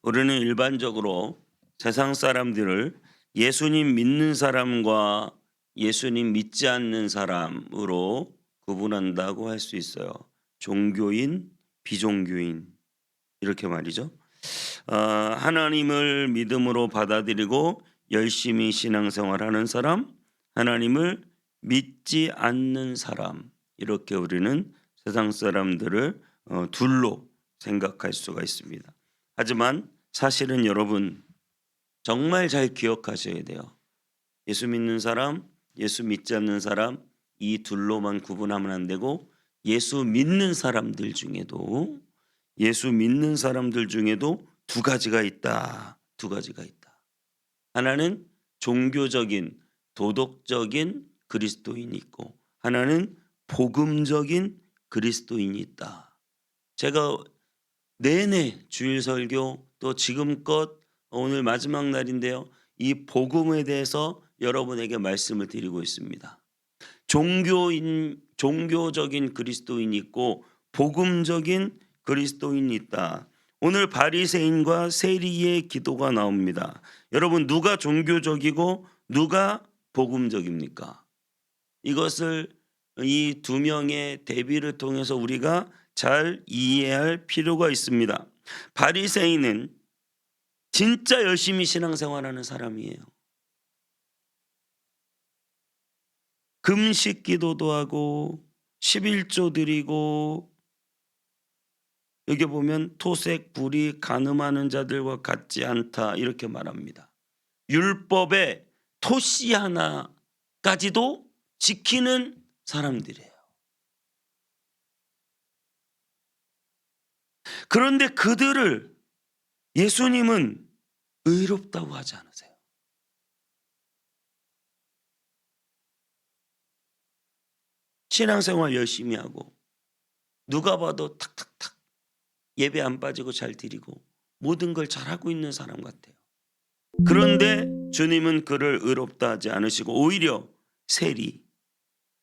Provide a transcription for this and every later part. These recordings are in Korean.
우리는 일반적으로 세상 사람들을 예수님 믿는 사람과 예수님 믿지 않는 사람으로 구분한다고 할 수 있어요. 종교인, 비종교인 이렇게 말이죠. 하나님을 믿음으로 받아들이고 열심히 신앙생활하는 사람, 하나님을 믿지 않는 사람, 이렇게 우리는 세상 사람들을 둘로 생각할 수가 있습니다. 하지만 사실은 여러분 정말 잘 기억하셔야 돼요. 예수 믿는 사람, 예수 믿지 않는 사람, 이 둘로만 구분하면 안 되고 예수 믿는 사람들 중에도 두 가지가 있다. 두 가지가 있다. 하나는 종교적인 도덕적인 그리스도인이 있고 하나는 복음적인 그리스도인이 있다. 제가 내내 주일 설교 또 지금껏 오늘 마지막 날인데요. 이 복음에 대해서 여러분에게 말씀을 드리고 있습니다. 종교적인 그리스도인이 있고 복음적인 그리스도인이 있다. 오늘 바리새인과 세리의 기도가 나옵니다. 여러분 누가 종교적이고 누가 복음적입니까? 이것을 이 두 명의 대비를 통해서 우리가 잘 이해할 필요가 있습니다. 바리새인은 진짜 열심히 신앙생활하는 사람이에요. 금식 기도도 하고 11조 드리고 여기 보면 토색 불이 간음하는 자들과 같지 않다 이렇게 말합니다. 율법의 토씨 하나까지도 지키는 사람들이에요. 그런데 그들을 예수님은 의롭다고 하지 않으세요. 신앙생활 열심히 하고 누가 봐도 탁탁탁 예배 안 빠지고 잘 드리고 모든 걸 잘하고 있는 사람 같아요. 그런데 주님은 그를 의롭다 하지 않으시고 오히려 세리,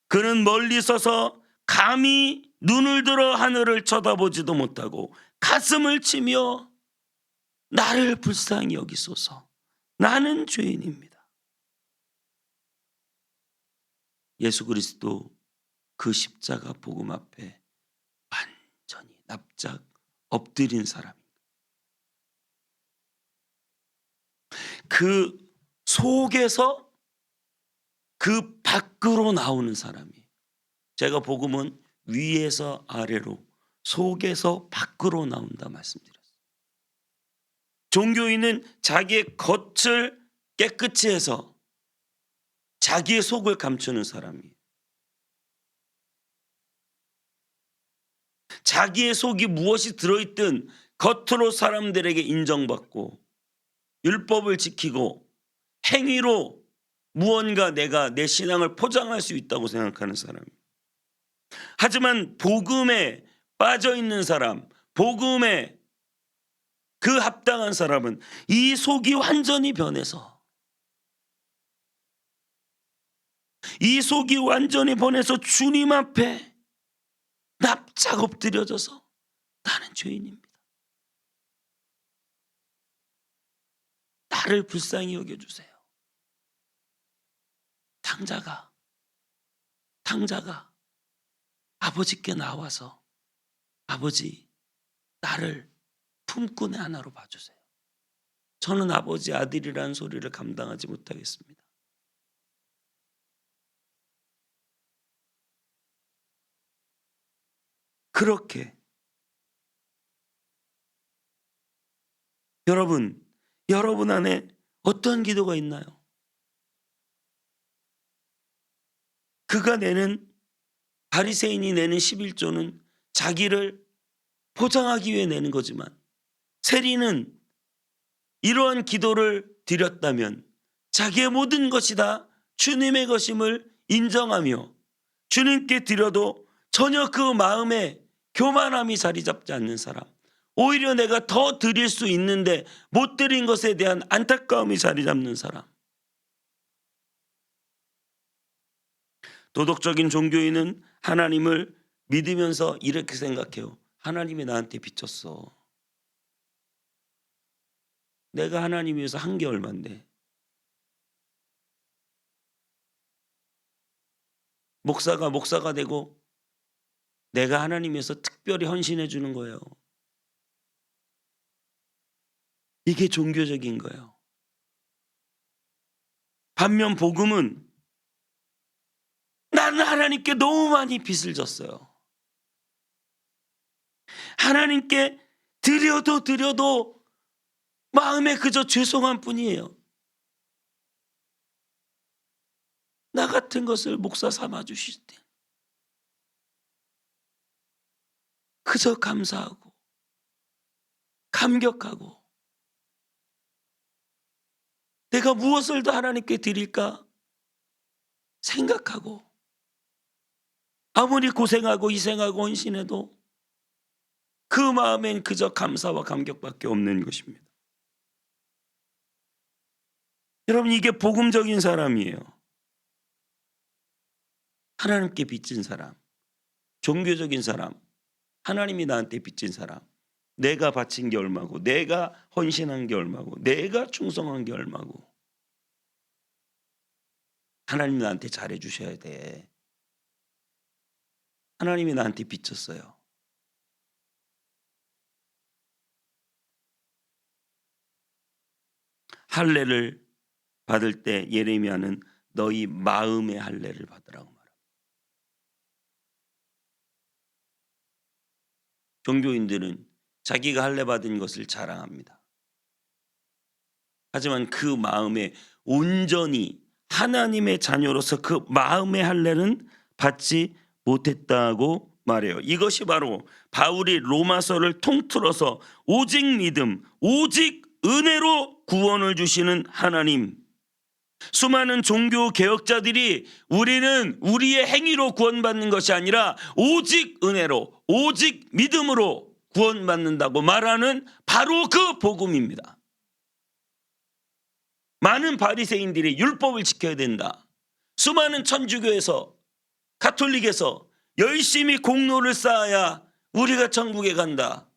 그는 멀리 서서 감히 눈을 들어 하늘을 쳐다보지도 못하고 가슴을 치며 나를 불쌍히 여기소서, 나는 죄인입니다. 예수 그리스도 그 십자가 복음 앞에 완전히 납작 엎드린 사람입니다. 그 속에서 그 밖으로 나오는 사람이에요. 제가 복음은 위에서 아래로 속에서 밖으로 나온다 말씀드렸어요. 종교인은 자기의 겉을 깨끗이 해서 자기의 속을 감추는 사람이에요. 자기의 속이 무엇이 들어있든 겉으로 사람들에게 인정받고 율법을 지키고 행위로 무언가 내가 내 신앙을 포장할 수 있다고 생각하는 사람이에요. 하지만 복음에 빠져 있는 사람, 복음에 그 합당한 사람은 이 속이 완전히 변해서 주님 앞에 납작 엎드려져서 나는 죄인입니다. 나를 불쌍히 여겨주세요. 탕자가 아버지께 나와서 아버지 나를 품꾼의 하나로 봐주세요. 저는 아버지 아들이라는 소리를 감당하지 못하겠습니다. 그렇게 여러분 안에 어떤 기도가 있나요? 그가 내는 바리새인이 내는 11조는 자기를 포장하기 위해 내는 거지만 세리는 이러한 기도를 드렸다면 자기의 모든 것이 다 주님의 것임을 인정하며 주님께 드려도 전혀 그 마음에 교만함이 자리 잡지 않는 사람, 오히려 내가 더 드릴 수 있는데 못 드린 것에 대한 안타까움이 자리 잡는 사람. 도덕적인 종교인은 하나님을 믿으면서 이렇게 생각해요. 하나님이 나한테 비쳤어. 내가 하나님 위해서 한 게 얼만데. 목사가 되고 내가 하나님 위해서 특별히 헌신해 주는 거예요. 이게 종교적인 거예요. 반면 복음은 나는 하나님께 너무 많이 빚을 졌어요. 하나님께 드려도 마음에 그저 죄송한 뿐이에요. 나 같은 것을 목사 삼아 주실 때 그저 감사하고 감격하고 내가 무엇을 더 하나님께 드릴까 생각하고 아무리 고생하고 희생하고 헌신해도 그 마음엔 그저 감사와 감격밖에 없는 것입니다. 여러분, 이게 복음적인 사람이에요. 하나님께 빚진 사람, 종교적인 사람, 하나님이 나한테 빚진 사람, 내가 바친 게 얼마고 내가 헌신한 게 얼마고 내가 충성한 게 얼마고 하나님 나한테 잘해 주셔야 돼. 하나님이 나한테 빚졌어요. 할례를 받을 때 예레미야는 너희 마음의 할례를 받으라고 말합니다. 종교인들은 자기가 할례 받은 것을 자랑합니다. 하지만 그 마음에 온전히 하나님의 자녀로서 그 마음의 할례는 받지 못했다고 말해요. 이것이 바로 바울이 로마서를 통틀어서 오직 믿음, 오직 은혜로 구원을 주시는 하나님. 수많은 종교 개혁자들이 우리는 우리의 행위로 구원받는 것이 아니라 오직 은혜로, 오직 믿음으로 구원받는다고 말하는 바로 그 복음입니다. 많은 바리새인들이 율법을 지켜야 된다. 수많은 천주교에서 가톨릭에서 열심히 공로를 쌓아야 우리가 천국에 간다.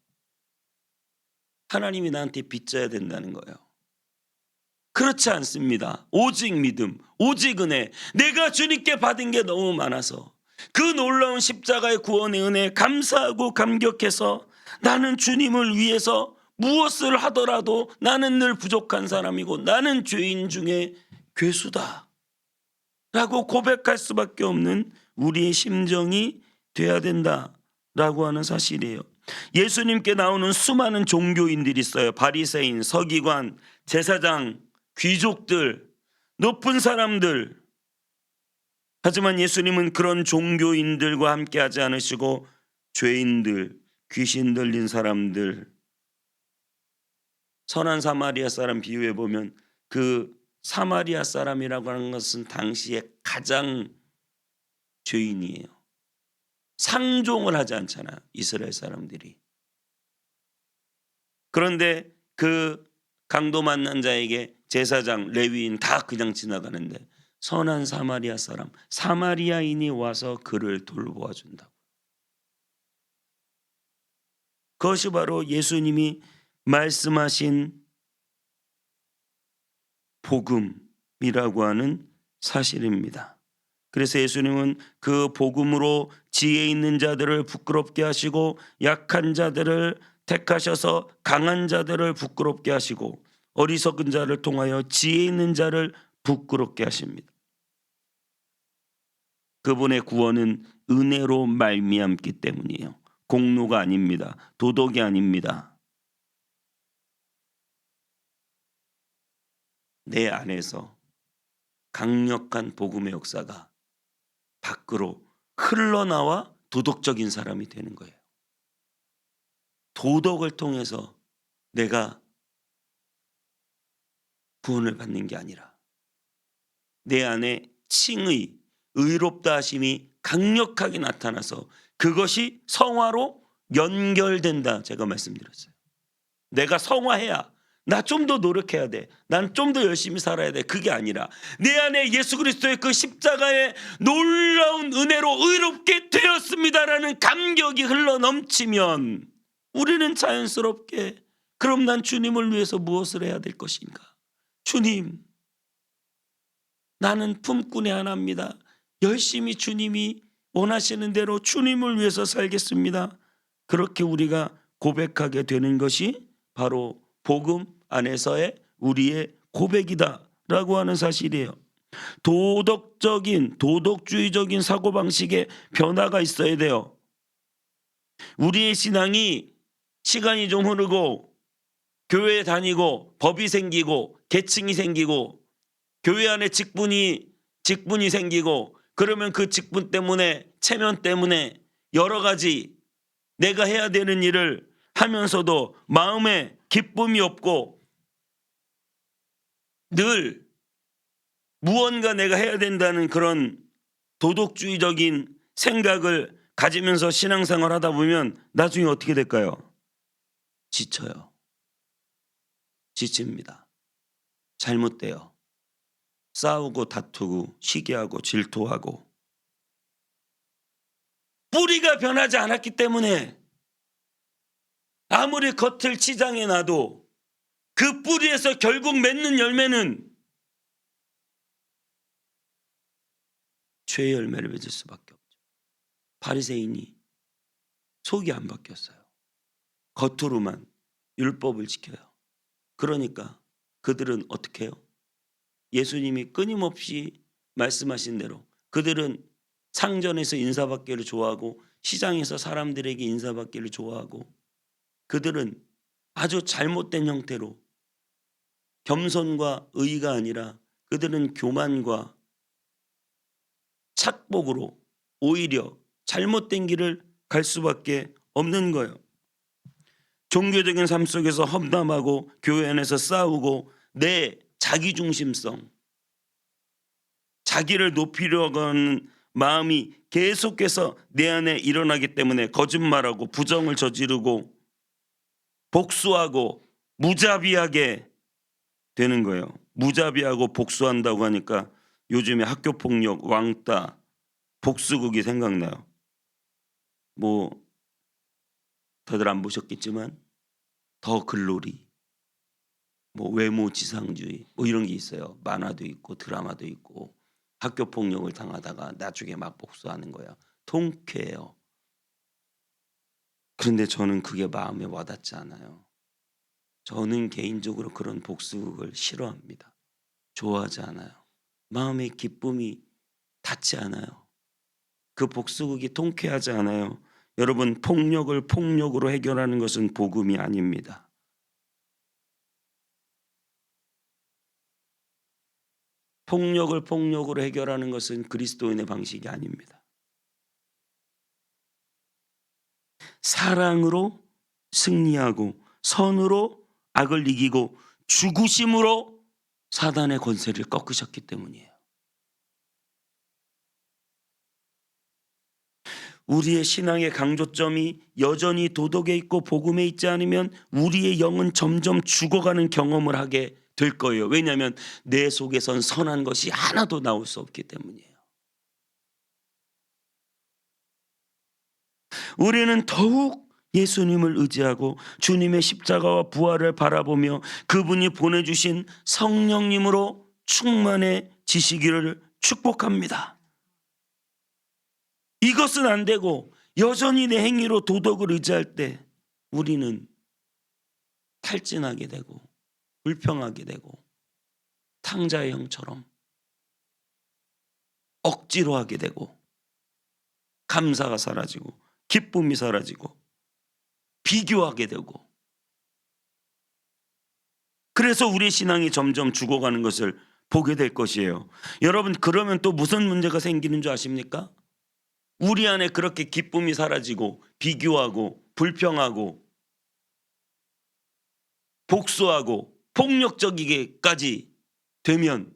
하나님이 나한테 빚져야 된다는 거예요. 그렇지 않습니다. 오직 믿음, 오직 은혜. 내가 주님께 받은 게 너무 많아서 그 놀라운 십자가의 구원의 은혜에 감사하고 감격해서 나는 주님을 위해서 무엇을 하더라도 나는 늘 부족한 사람이고 나는 죄인 중에 괴수다 라고 고백할 수밖에 없는 우리의 심정이 돼야 된다라고 하는 사실이에요. 예수님께 나오는 수많은 종교인들이 있어요. 바리새인, 서기관, 제사장, 귀족들, 높은 사람들. 하지만 예수님은 그런 종교인들과 함께 하지 않으시고 죄인들, 귀신 들린 사람들, 선한 사마리아 사람 비유해 보면 그 사마리아 사람이라고 하는 것은 당시에 가장 죄인이에요. 상종을 하지 않잖아요, 이스라엘 사람들이. 그런데 그 강도 만난 자에게 제사장, 레위인 다 그냥 지나가는데 선한 사마리아 사람, 사마리아인이 와서 그를 돌보아 준다고. 그것이 바로 예수님이 말씀하신 복음이라고 하는 사실입니다. 그래서 예수님은 그 복음으로 지혜 있는 자들을 부끄럽게 하시고 약한 자들을 택하셔서 강한 자들을 부끄럽게 하시고 어리석은 자를 통하여 지혜 있는 자를 부끄럽게 하십니다. 그분의 구원은 은혜로 말미암기 때문이에요. 공로가 아닙니다. 도덕이 아닙니다. 내 안에서 강력한 복음의 역사가 밖으로 흘러나와 도덕적인 사람이 되는 거예요. 도덕을 통해서 내가 구원을 받는 게 아니라 내 안에 칭의, 의롭다 하심이 강력하게 나타나서 그것이 성화로 연결된다. 제가 말씀드렸어요. 내가 성화해야, 나 좀 더 노력해야 돼, 난 좀 더 열심히 살아야 돼, 그게 아니라 내 안에 예수 그리스도의 그 십자가의 놀라운 은혜로 의롭게 되었습니다라는 감격이 흘러넘치면 우리는 자연스럽게 그럼 난 주님을 위해서 무엇을 해야 될 것인가? 주님, 나는 품꾼의 하나입니다. 열심히 주님이 원하시는 대로 주님을 위해서 살겠습니다. 그렇게 우리가 고백하게 되는 것이 바로 복음 안에서의 우리의 고백이다라고 하는 사실이에요. 도덕주의적인 사고방식에 변화가 있어야 돼요. 우리의 신앙이 시간이 좀 흐르고 교회에 다니고 법이 생기고 계층이 생기고 교회 안에 직분이 생기고 그러면 그 직분 때문에 체면 때문에 여러 가지 내가 해야 되는 일을 하면서도 마음에 기쁨이 없고 늘 무언가 내가 해야 된다는 그런 도덕주의적인 생각을 가지면서 신앙생활 하다 보면 나중에 어떻게 될까요? 지쳐요. 지칩니다. 잘못돼요. 싸우고 다투고 시기하고 질투하고 뿌리가 변하지 않았기 때문에 아무리 겉을 치장해 놔도 그 뿌리에서 결국 맺는 열매는 죄의 열매를 맺을 수밖에 없죠. 바리새인이 속이 안 바뀌었어요. 겉으로만 율법을 지켜요. 그러니까 그들은 어떻게 해요? 예수님이 끊임없이 말씀하신 대로 그들은 상전에서 인사받기를 좋아하고 시장에서 사람들에게 인사받기를 좋아하고 그들은 아주 잘못된 형태로 겸손과 의의가 아니라 그들은 교만과 착복으로 오히려 잘못된 길을 갈 수밖에 없는 거예요. 종교적인 삶 속에서 험담하고 교회 안에서 싸우고 내 자기중심성, 자기를 높이려고 하는 마음이 계속해서 내 안에 일어나기 때문에 거짓말하고 부정을 저지르고 복수하고 무자비하게 되는 거예요. 무자비하고 복수한다고 하니까 요즘에 학교폭력, 왕따, 복수극이 생각나요. 뭐 다들 안 보셨겠지만 더 글로리, 뭐 외모지상주의 뭐 이런 게 있어요. 만화도 있고 드라마도 있고 학교폭력을 당하다가 나중에 막 복수하는 거야. 통쾌해요. 그런데 저는 그게 마음에 와닿지 않아요. 저는 개인적으로 그런 복수극을 싫어합니다. 좋아하지 않아요. 마음의 기쁨이 닿지 않아요. 그 복수극이 통쾌하지 않아요. 여러분, 폭력을 폭력으로 해결하는 것은 복음이 아닙니다. 폭력을 폭력으로 해결하는 것은 그리스도인의 방식이 아닙니다. 사랑으로 승리하고 선으로 악을 이기고 죽으심으로 사단의 권세를 꺾으셨기 때문이에요. 우리의 신앙의 강조점이 여전히 도덕에 있고 복음에 있지 않으면 우리의 영은 점점 죽어가는 경험을 하게 될 거예요. 왜냐하면 내 속에선 선한 것이 하나도 나올 수 없기 때문이에요. 우리는 더욱 예수님을 의지하고 주님의 십자가와 부활을 바라보며 그분이 보내주신 성령님으로 충만해지시기를 축복합니다. 이것은 안 되고 여전히 내 행위로 도덕을 의지할 때 우리는 탈진하게 되고 불평하게 되고 탕자의 형처럼 억지로 하게 되고 감사가 사라지고 기쁨이 사라지고 비교하게 되고 그래서 우리 신앙이 점점 죽어가는 것을 보게 될 것이에요. 여러분, 그러면 또 무슨 문제가 생기는 줄 아십니까? 우리 안에 그렇게 기쁨이 사라지고 비교하고 불평하고 복수하고 폭력적이게까지 되면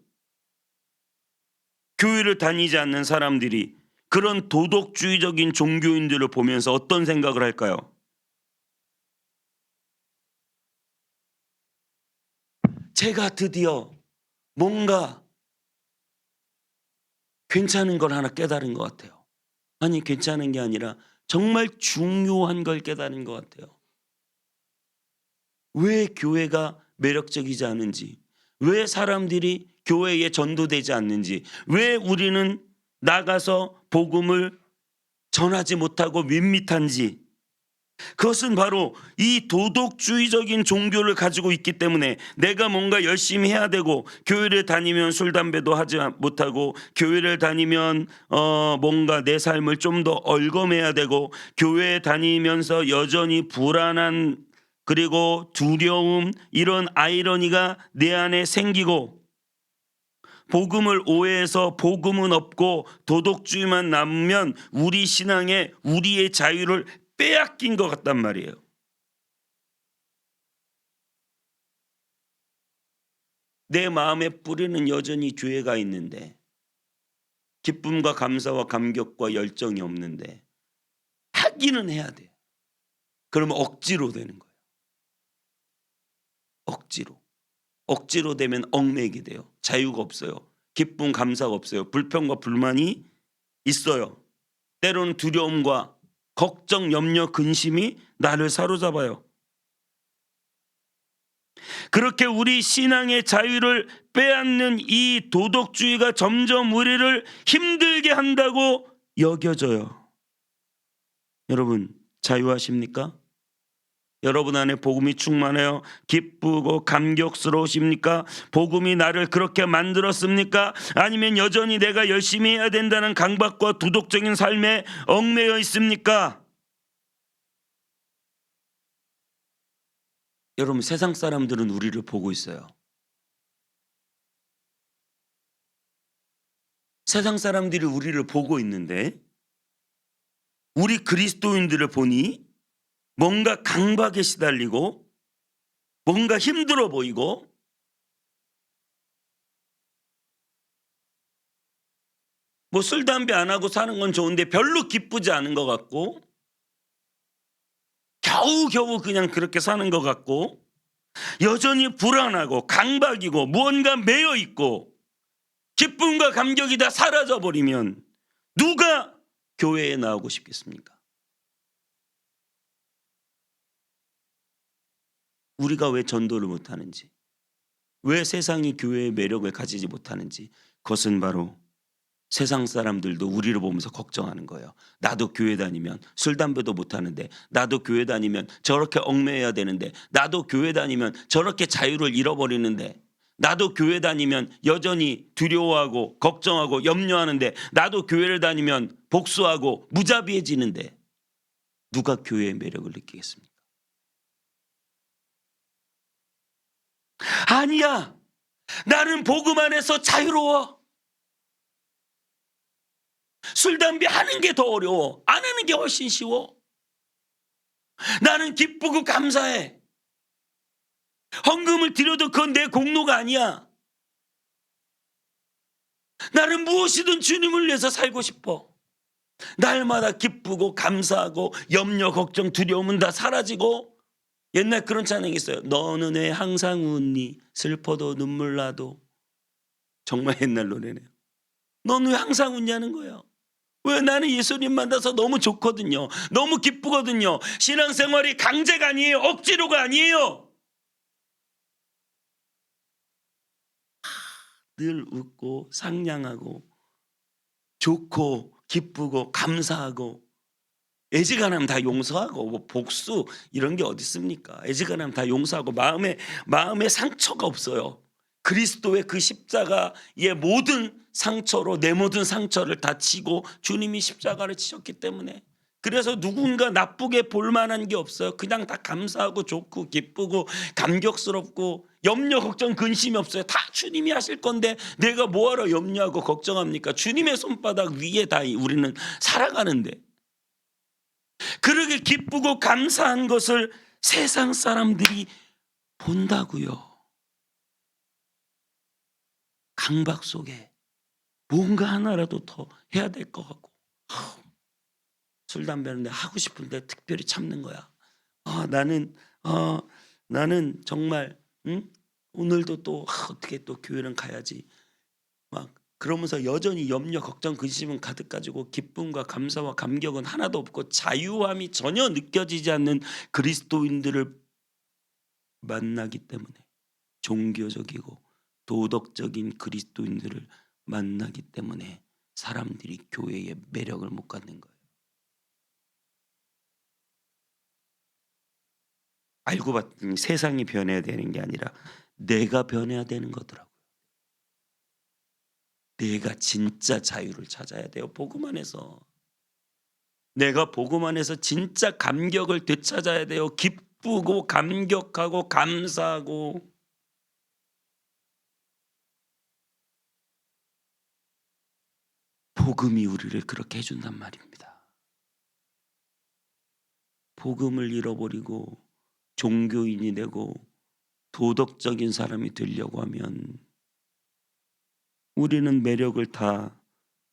교회를 다니지 않는 사람들이 그런 도덕주의적인 종교인들을 보면서 어떤 생각을 할까요? 제가 드디어 뭔가 괜찮은 걸 하나 깨달은 것 같아요. 아니, 괜찮은 게 아니라 정말 중요한 걸 깨달은 것 같아요. 왜 교회가 매력적이지 않은지, 왜 사람들이 교회에 전도되지 않는지, 왜 우리는 나가서 복음을 전하지 못하고 밋밋한지, 그것은 바로 이 도덕주의적인 종교를 가지고 있기 때문에 내가 뭔가 열심히 해야 되고, 교회를 다니면 술 담배도 하지 못하고, 교회를 다니면 뭔가 내 삶을 좀 더 얼검해야 되고, 교회에 다니면서 여전히 불안한 그리고 두려움, 이런 아이러니가 내 안에 생기고, 복음을 오해해서 복음은 없고 도덕주의만 남으면 우리 신앙에 우리의 자유를 빼앗긴 것 같단 말이에요. 내 마음의 뿌리는 여전히 교회가 있는데, 기쁨과 감사와 감격과 열정이 없는데 하기는 해야 돼요. 그러면 억지로 되는 거예요. 억지로 되면 얽매이게 돼요. 자유가 없어요. 기쁨 감사가 없어요. 불평과 불만이 있어요. 때로는 두려움과 걱정, 염려, 근심이 나를 사로잡아요. 그렇게 우리 신앙의 자유를 빼앗는 이 도덕주의가 점점 우리를 힘들게 한다고 여겨져요. 여러분, 자유하십니까? 여러분 안에 복음이 충만해요? 기쁘고 감격스러우십니까? 복음이 나를 그렇게 만들었습니까? 아니면 여전히 내가 열심히 해야 된다는 강박과 도덕적인 삶에 얽매여 있습니까? 여러분, 세상 사람들은 우리를 보고 있어요. 세상 사람들이 우리를 보고 있는데, 우리 그리스도인들을 보니 뭔가 강박에 시달리고 뭔가 힘들어 보이고, 뭐 술 담배 안 하고 사는 건 좋은데 별로 기쁘지 않은 것 같고, 겨우겨우 그냥 그렇게 사는 것 같고, 여전히 불안하고 강박이고 무언가 매여 있고, 기쁨과 감격이 다 사라져 버리면 누가 교회에 나오고 싶겠습니까? 우리가 왜 전도를 못하는지, 왜 세상이 교회의 매력을 가지지 못하는지, 그것은 바로 세상 사람들도 우리를 보면서 걱정하는 거예요. 나도 교회 다니면 술 담배도 못하는데, 나도 교회 다니면 저렇게 얽매여야 되는데, 나도 교회 다니면 저렇게 자유를 잃어버리는데, 나도 교회 다니면 여전히 두려워하고 걱정하고 염려하는데, 나도 교회를 다니면 복수하고 무자비해지는데 누가 교회의 매력을 느끼겠습니까? 아니야, 나는 복음 안에서 자유로워. 술 담배 하는 게 더 어려워. 안 하는 게 훨씬 쉬워. 나는 기쁘고 감사해. 헌금을 드려도 그건 내 공로가 아니야. 나는 무엇이든 주님을 위해서 살고 싶어. 날마다 기쁘고 감사하고 염려, 걱정, 두려움은 다 사라지고, 옛날 그런 찬양이 있어요. 너는 왜 항상 웃니? 슬퍼도 눈물 나도. 정말 옛날 노래네요. 너는 왜 항상 웃냐는 거예요. 왜? 나는 예수님 만나서 너무 좋거든요. 너무 기쁘거든요. 신앙생활이 강제가 아니에요. 억지로가 아니에요. 늘 웃고 상냥하고 좋고 기쁘고 감사하고, 애지간하면 다 용서하고, 뭐 복수 이런 게 어디 있습니까? 애지간하면 다 용서하고, 마음에 상처가 없어요. 그리스도의 그 십자가의 모든 상처로 내 모든 상처를 다 치고 주님이 십자가를 치셨기 때문에, 그래서 누군가 나쁘게 볼 만한 게 없어요. 그냥 다 감사하고 좋고 기쁘고 감격스럽고, 염려 걱정 근심이 없어요. 다 주님이 하실 건데 내가 뭐하러 염려하고 걱정합니까? 주님의 손바닥 위에 다 우리는 살아가는데, 그렇게 기쁘고 감사한 것을 세상 사람들이 본다고요. 강박 속에 뭔가 하나라도 더 해야 될 것 같고, 술 담배는 하고 싶은데 특별히 참는 거야. 나는 정말 오늘도 또 어떻게 또 교회는 가야지, 막 그러면서 여전히 염려 걱정 근심은 가득 가지고 기쁨과 감사와 감격은 하나도 없고 자유함이 전혀 느껴지지 않는 그리스도인들을 만나기 때문에, 종교적이고 도덕적인 그리스도인들을 만나기 때문에 사람들이 교회의 매력을 못 갖는 거예요. 알고 봤더니 세상이 변해야 되는 게 아니라 내가 변해야 되는 거더라고요. 내가 진짜 자유를 찾아야 돼요. 복음 안에서. 내가 복음 안에서 진짜 감격을 되찾아야 돼요. 기쁘고 감격하고 감사하고. 복음이 우리를 그렇게 해준단 말입니다. 복음을 잃어버리고 종교인이 되고 도덕적인 사람이 되려고 하면 우리는 매력을 다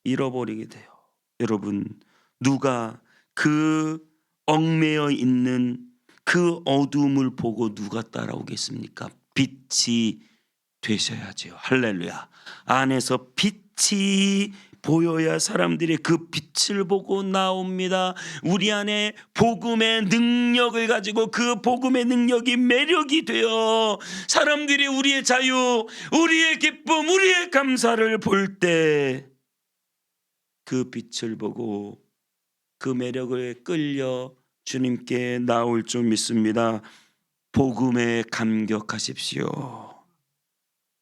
잃어버리게 돼요. 여러분, 누가 그 얽매여 있는 그 어둠을 보고 누가 따라오겠습니까? 빛이 되셔야지요. 할렐루야. 안에서 빛이 보여야 사람들이 그 빛을 보고 나옵니다. 우리 안에 복음의 능력을 가지고 그 복음의 능력이 매력이 되어 사람들이 우리의 자유, 우리의 기쁨, 우리의 감사를 볼 때 그 빛을 보고 그 매력을 끌려 주님께 나올 줄 믿습니다. 복음에 감격하십시오.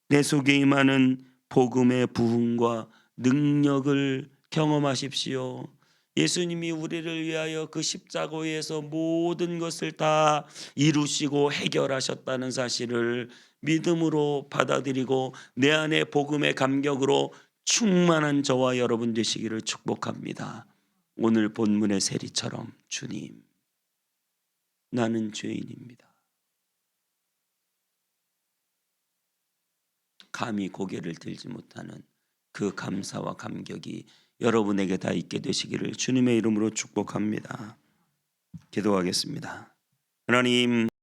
내 속에 임하는 복음의 부흥과 능력을 경험하십시오. 예수님이 우리를 위하여 그 십자가에서 모든 것을 다 이루시고 해결하셨다는 사실을 믿음으로 받아들이고 내 안에 복음의 감격으로 충만한 저와 여러분 되시기를 축복합니다. 오늘 본문의 세리처럼 주님, 나는 죄인입니다. 감히 고개를 들지 못하는 그 감사와 감격이 여러분에게 다 있게 되시기를 주님의 이름으로 축복합니다. 기도하겠습니다. 하나님,